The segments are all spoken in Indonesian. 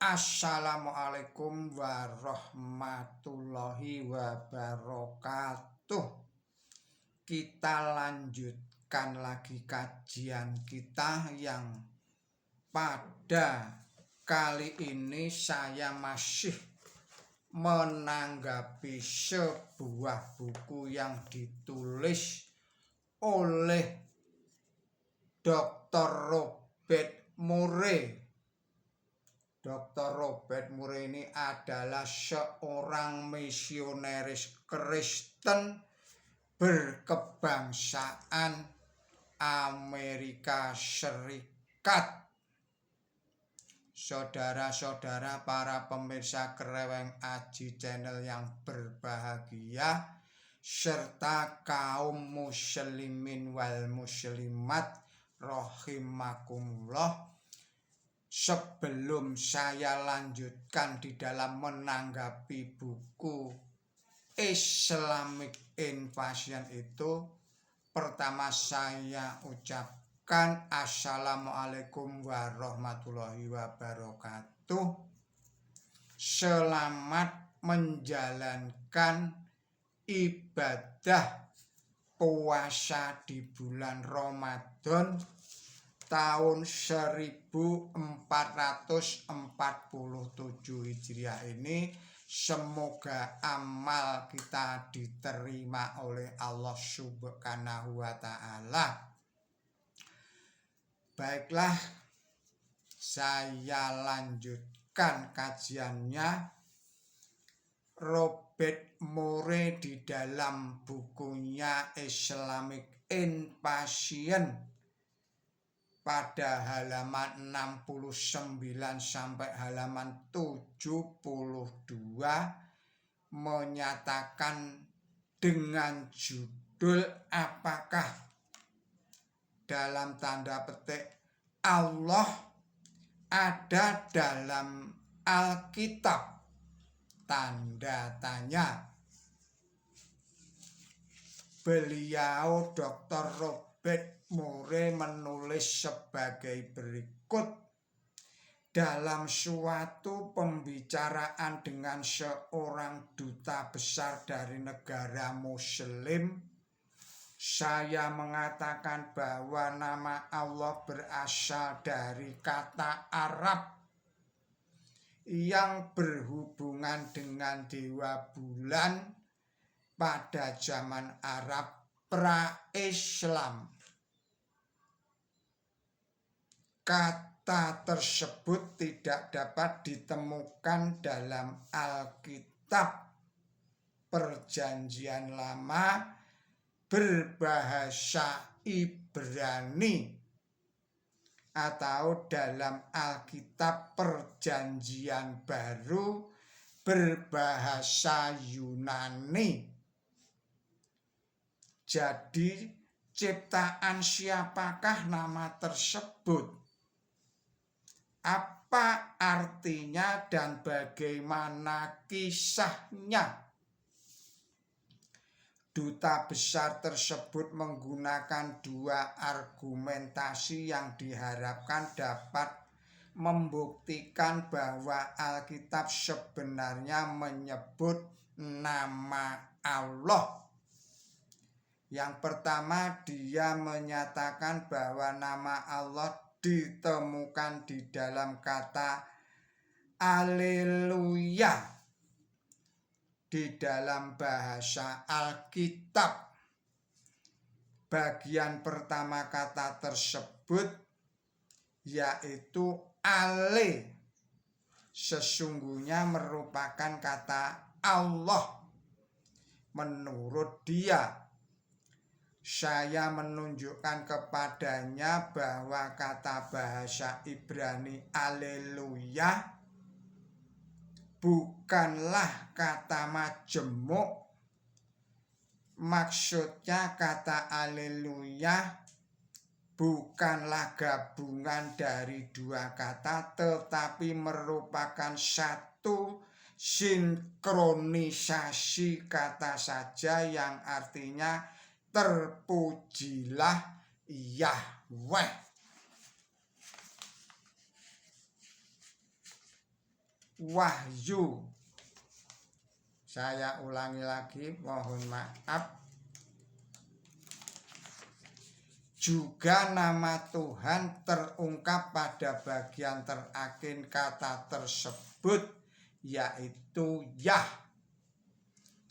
Assalamualaikum warahmatullahi wabarakatuh. Kita lanjutkan lagi kajian kita yang pada kali ini saya masih menanggapi sebuah buku yang ditulis oleh Dr. Robert Murray. Dr. Robert Murray ini adalah seorang misionaris Kristen berkebangsaan Amerika Serikat. Saudara-saudara para pemirsa Kreweng Aji Channel yang berbahagia, serta kaum muslimin wal muslimat rahimakumullah. Sebelum saya lanjutkan di dalam menanggapi buku Islamic Invasion itu, pertama saya ucapkan Assalamualaikum warahmatullahi wabarakatuh. Selamat menjalankan ibadah puasa di bulan Ramadan tahun 1447 Hijriah ini. Semoga amal kita diterima oleh Allah Subhanahu wa Ta'ala. Baiklah, saya lanjutkan kajiannya. Robert Murray di dalam bukunya Islamic Invasion pada halaman 69 sampai halaman 72 menyatakan dengan judul apakah dalam tanda petik Allah ada dalam Alkitab, tanda tanya. Beliau Dr. Robert Murray menulis sebagai berikut. Dalam suatu pembicaraan dengan seorang duta besar dari negara muslim, saya mengatakan bahwa nama Allah berasal dari kata Arab yang berhubungan dengan dewa bulan pada zaman Arab pra-Islam. Kata tersebut tidak dapat ditemukan dalam Alkitab Perjanjian Lama berbahasa Ibrani atau dalam Alkitab Perjanjian Baru berbahasa Yunani. Jadi, ciptaan siapakah nama tersebut? Apa artinya dan bagaimana kisahnya? Duta besar tersebut menggunakan dua argumentasi yang diharapkan dapat membuktikan bahwa Alkitab sebenarnya menyebut nama Allah. Yang pertama, dia menyatakan bahwa nama Allah ditemukan di dalam kata Haleluya di dalam bahasa Alkitab. Bagian pertama kata tersebut yaitu Ale sesungguhnya merupakan kata Allah. Menurut dia, saya menunjukkan kepadanya bahwa kata bahasa Ibrani Haleluya bukanlah kata majemuk. Maksudnya kata Haleluya bukanlah gabungan dari dua kata, tetapi merupakan satu sinkronisasi kata saja yang artinya terpujilah Yahweh. Wahyu. Saya ulangi lagi, mohon maaf. Juga nama Tuhan terungkap pada bagian terakhir kata tersebut, yaitu Yah,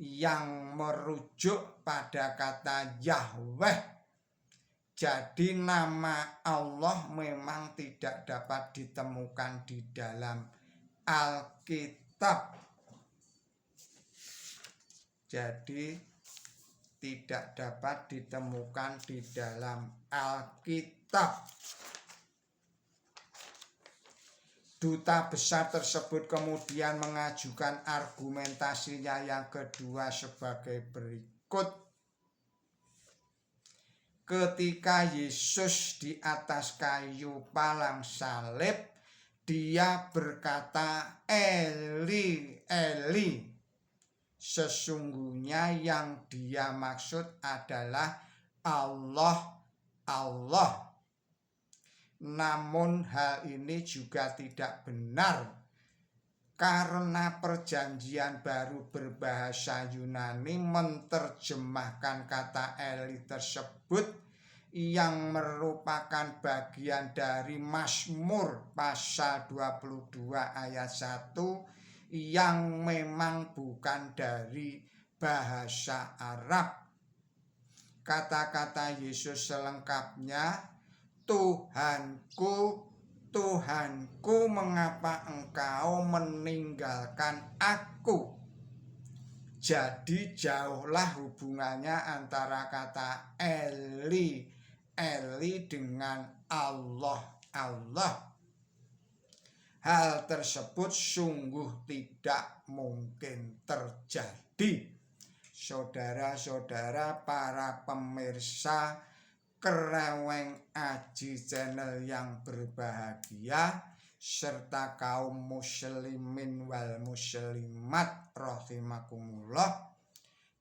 yang merujuk pada kata Yahweh. Jadi nama Allah memang tidak dapat ditemukan di dalam Alkitab. Jadi tidak dapat ditemukan di dalam Alkitab. Duta besar tersebut kemudian mengajukan argumentasinya yang kedua sebagai berikut. Ketika Yesus di atas kayu palang salib, dia berkata, Eli, Eli. Sesungguhnya yang dia maksud adalah Allah, Allah. Namun hal ini juga tidak benar, karena perjanjian baru berbahasa Yunani menerjemahkan kata Eli tersebut yang merupakan bagian dari Mazmur pasal 22 ayat 1 yang memang bukan dari bahasa Arab. Kata-kata Yesus selengkapnya, Tuhanku, Tuhanku, mengapa engkau meninggalkan aku? Jadi jauhlah hubungannya antara kata Eli, Eli dengan Allah, Allah. Hal tersebut sungguh tidak mungkin terjadi. Saudara-saudara, para pemirsa Kereweng Aji Channel yang berbahagia, serta kaum muslimin wal muslimat rahimakumullah,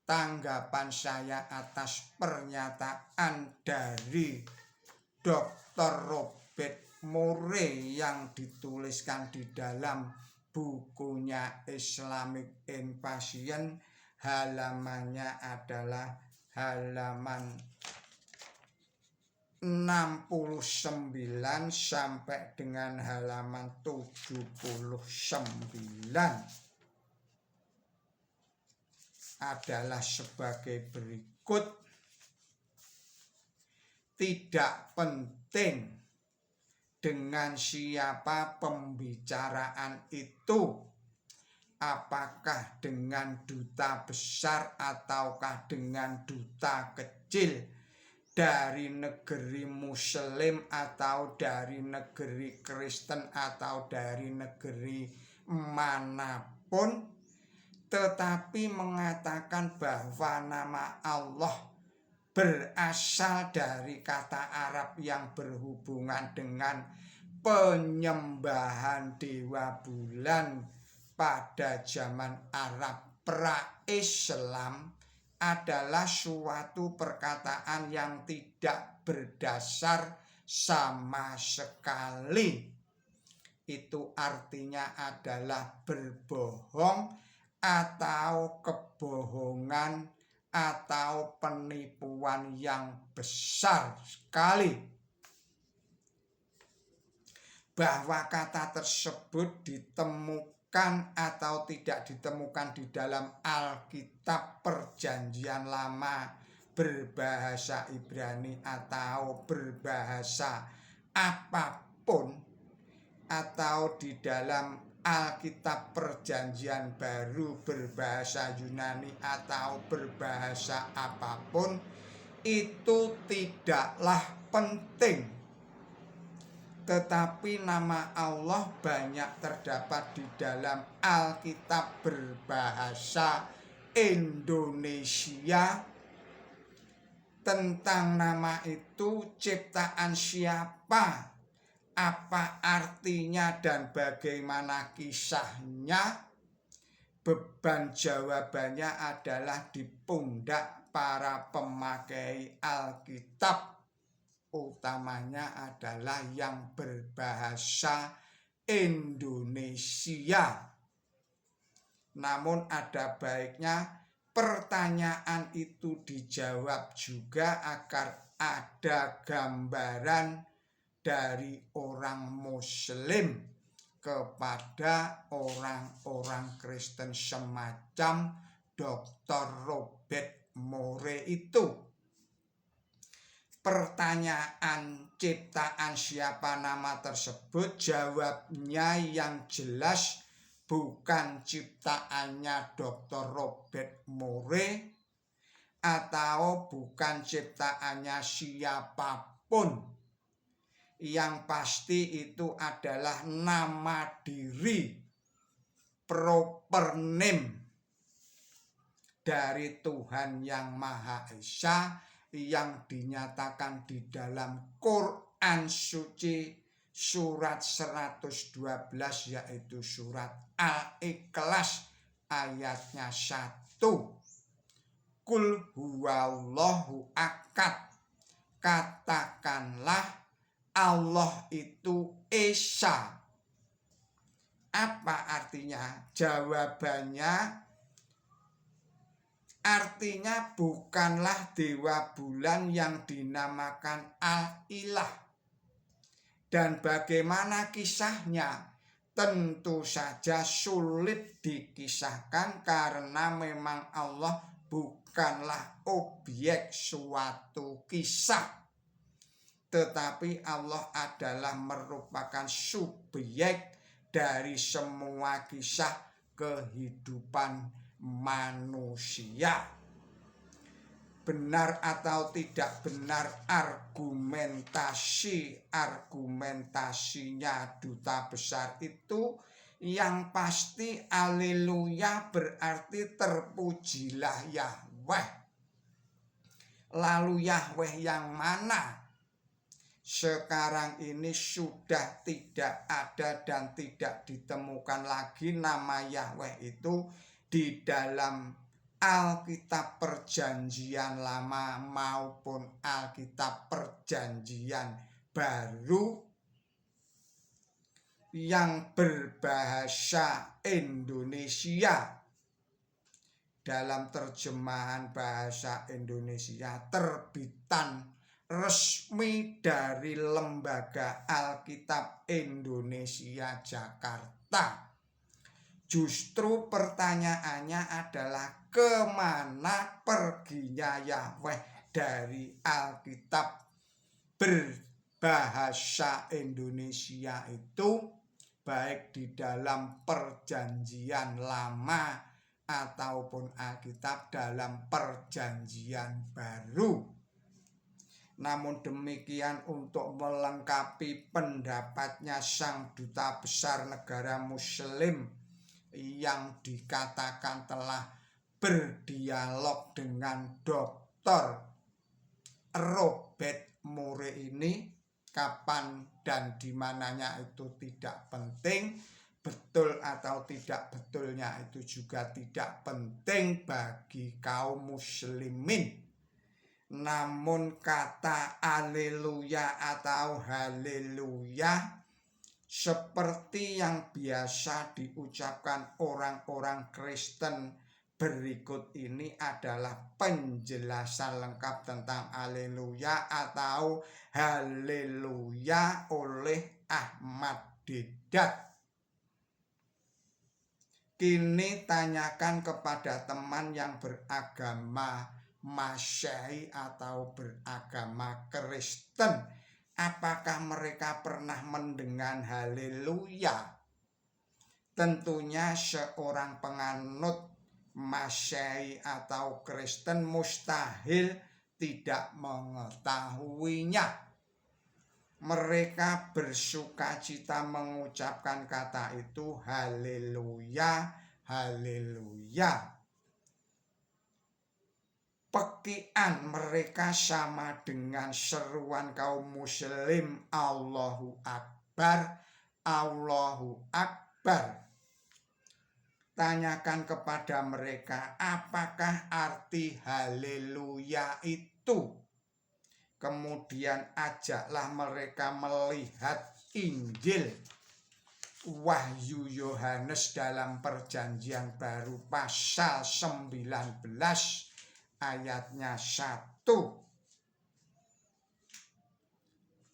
tanggapan saya atas pernyataan dari Dr. Robert Murray yang dituliskan di dalam bukunya Islamic Invasion, halamannya adalah halaman 69 sampai dengan halaman 79, adalah sebagai berikut. Tidak penting dengan siapa pembicaraan itu, apakah dengan duta besar ataukah dengan duta kecil, dari negeri Muslim atau dari negeri Kristen atau dari negeri manapun, tetapi mengatakan bahwa nama Allah berasal dari kata Arab yang berhubungan dengan penyembahan dewa bulan pada zaman Arab pra-Islam, adalah suatu perkataan yang tidak berdasar sama sekali. Itu artinya adalah berbohong atau kebohongan atau penipuan yang besar sekali. Bahwa kata tersebut ditemukan atau tidak ditemukan di dalam Alkitab Perjanjian Lama berbahasa Ibrani atau berbahasa apapun, atau di dalam Alkitab Perjanjian Baru berbahasa Yunani atau berbahasa apapun, itu tidaklah penting. Tetapi nama Allah banyak terdapat di dalam Alkitab berbahasa Indonesia. Tentang nama itu, ciptaan siapa, apa artinya, dan bagaimana kisahnya, beban jawabannya adalah di pundak para pemakai Alkitab, utamanya adalah yang berbahasa Indonesia. Namun ada baiknya pertanyaan itu dijawab juga agar ada gambaran dari orang Muslim kepada orang-orang Kristen semacam Dr. Robert Moore itu. Pertanyaan ciptaan siapa nama tersebut, jawabnya yang jelas bukan ciptaannya Dr. Robert Moore atau bukan ciptaannya siapapun. Yang pasti itu adalah nama diri, proper name dari Tuhan Yang Maha Esa yang dinyatakan di dalam Quran Suci surat 112, yaitu surat Al-Ikhlas ayatnya 1. Kul huwallahu akad, katakanlah Allah itu Esa. Apa artinya? Jawabannya artinya bukanlah dewa bulan yang dinamakan Al-Ilah. Dan bagaimana kisahnya? Tentu saja sulit dikisahkan karena memang Allah bukanlah objek suatu kisah. Tetapi Allah adalah merupakan subjek dari semua kisah kehidupan manusia. Benar atau tidak benar argumentasinya duta besar itu, yang pasti haleluya berarti terpujilah Yahweh. Lalu Yahweh yang mana? Sekarang ini sudah tidak ada dan tidak ditemukan lagi nama Yahweh itu di dalam Alkitab Perjanjian Lama maupun Alkitab Perjanjian Baru yang berbahasa Indonesia. Dalam terjemahan bahasa Indonesia terbitan resmi dari Lembaga Alkitab Indonesia Jakarta. Justru pertanyaannya adalah kemana perginya Yahweh dari Alkitab berbahasa Indonesia itu, baik di dalam Perjanjian Lama ataupun Alkitab dalam Perjanjian Baru. Namun demikian, untuk melengkapi pendapatnya sang duta besar negara Muslim yang dikatakan telah berdialog dengan Dr. Robert Moore ini, kapan dan di mananya itu tidak penting, betul atau tidak betulnya itu juga tidak penting bagi kaum muslimin. Namun kata haleluya atau haleluya seperti yang biasa diucapkan orang-orang Kristen berikut ini adalah penjelasan lengkap tentang haleluya atau haleluya oleh Ahmad Deedat. Kini tanyakan kepada teman yang beragama Masehi atau beragama Kristen, apakah mereka pernah mendengar haleluya? Tentunya seorang penganut Masehi atau Kristen mustahil tidak mengetahuinya. Mereka bersukacita mengucapkan kata itu, haleluya, haleluya. Pekian mereka sama dengan seruan kaum muslim, Allahu Akbar, Allahu Akbar. Tanyakan kepada mereka, apakah arti haleluya itu? Kemudian ajaklah mereka melihat Injil Wahyu Yohanes dalam Perjanjian Baru pasal 19 ayatnya 1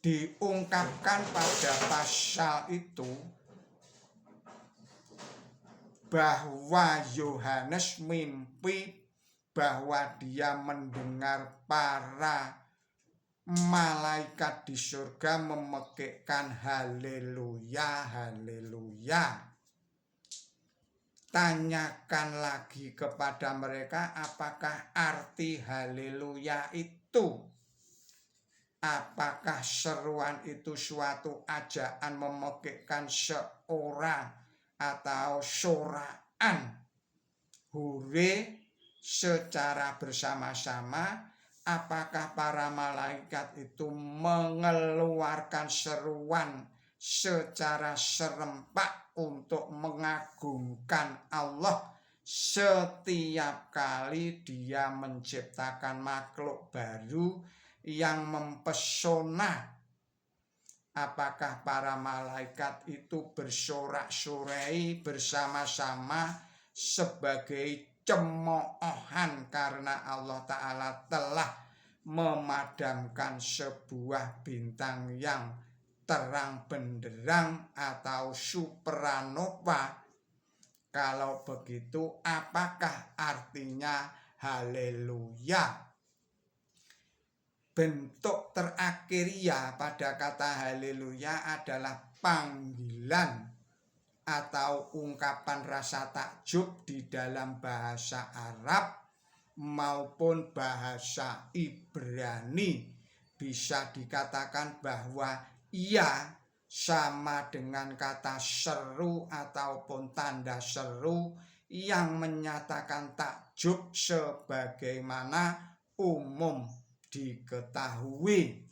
diungkapkan pada pasal itu bahwa Yohanes mimpi bahwa dia mendengar para malaikat di surga memekikkan haleluya, haleluya. Tanyakan lagi kepada mereka apakah arti haleluya itu. Apakah seruan itu suatu ajakan memekikkan seorang atau soraan hure secara bersama-sama? Apakah para malaikat itu mengeluarkan seruan secara serempak untuk mengagungkan Allah setiap kali dia menciptakan makhluk baru yang mempesona? Apakah para malaikat itu bersorak-sorai bersama-sama sebagai cemoohan karena Allah Ta'ala telah memadamkan sebuah bintang yang terang benderang atau supernova? Kalau begitu, apakah artinya haleluya? Bentuk terakhiria pada kata haleluya adalah panggilan atau ungkapan rasa takjub di dalam bahasa Arab maupun bahasa Ibrani. Bisa dikatakan bahwa ia sama dengan kata seru ataupun tanda seru yang menyatakan takjub sebagaimana umum diketahui.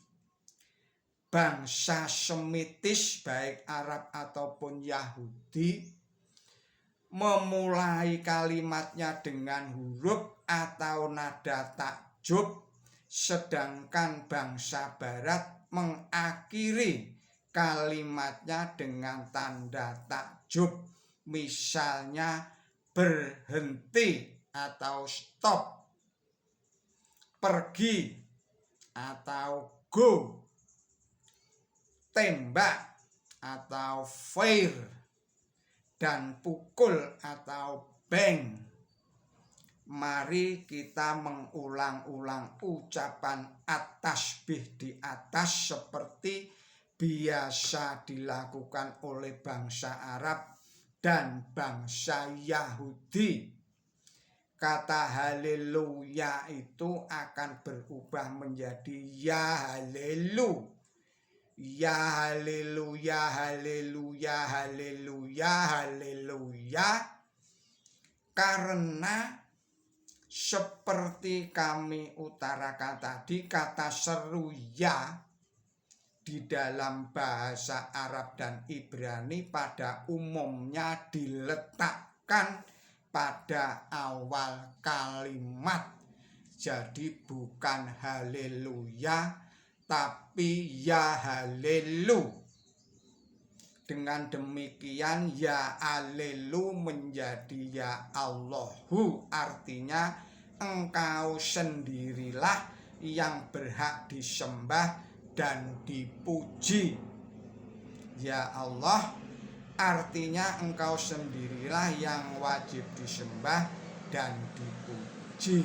Bangsa Semitis baik Arab ataupun Yahudi memulai kalimatnya dengan huruf atau nada takjub, sedangkan bangsa Barat mengakhiri kalimatnya dengan tanda takjub, misalnya berhenti atau stop, pergi atau go, tembak atau fire, dan pukul atau bang. Mari kita mengulang-ulang ucapan at-tasbih di atas seperti biasa dilakukan oleh bangsa Arab dan bangsa Yahudi. Kata haleluya itu akan berubah menjadi ya halelu. Ya haleluya, haleluya, haleluya, haleluya. Karena seperti kami utarakan tadi, kata seru ya di dalam bahasa Arab dan Ibrani pada umumnya diletakkan pada awal kalimat. Jadi bukan haleluya tapi ya halelu. Dengan demikian ya halelu menjadi ya Allahu, artinya engkau sendirilah yang berhak disembah dan dipuji. Ya Allah artinya engkau sendirilah yang wajib disembah dan dipuji.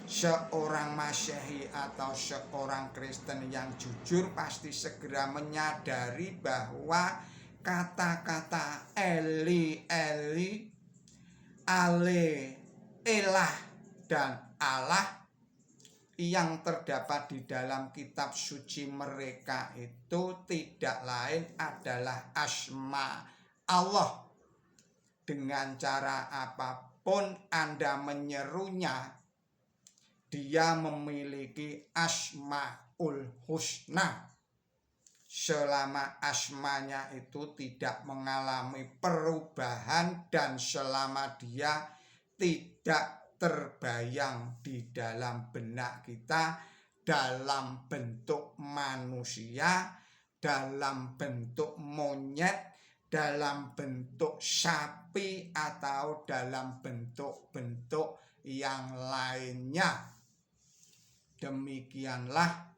Seorang Masehi atau seorang Kristen yang jujur pasti segera menyadari bahwa kata-kata Eli, Eli, Ale, Elah, dan Allah yang terdapat di dalam kitab suci mereka itu tidak lain adalah asma Allah. Dengan cara apapun Anda menyerunya, dia memiliki asmaul husna. Selama asmanya itu tidak mengalami perubahan dan selama dia tidak terbayang di dalam benak kita dalam bentuk manusia, dalam bentuk monyet, dalam bentuk sapi atau dalam bentuk-bentuk yang lainnya. Demikianlah,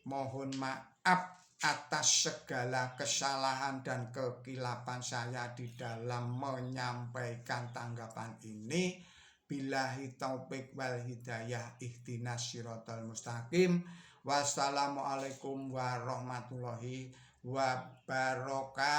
mohon maaf atas segala kesalahan dan kekilapan saya di dalam menyampaikan tanggapan ini. Billahi taufik wal hidayah, ihdinas siratal mustaqim. Wassalamualaikum warahmatullahi wabarakatuh.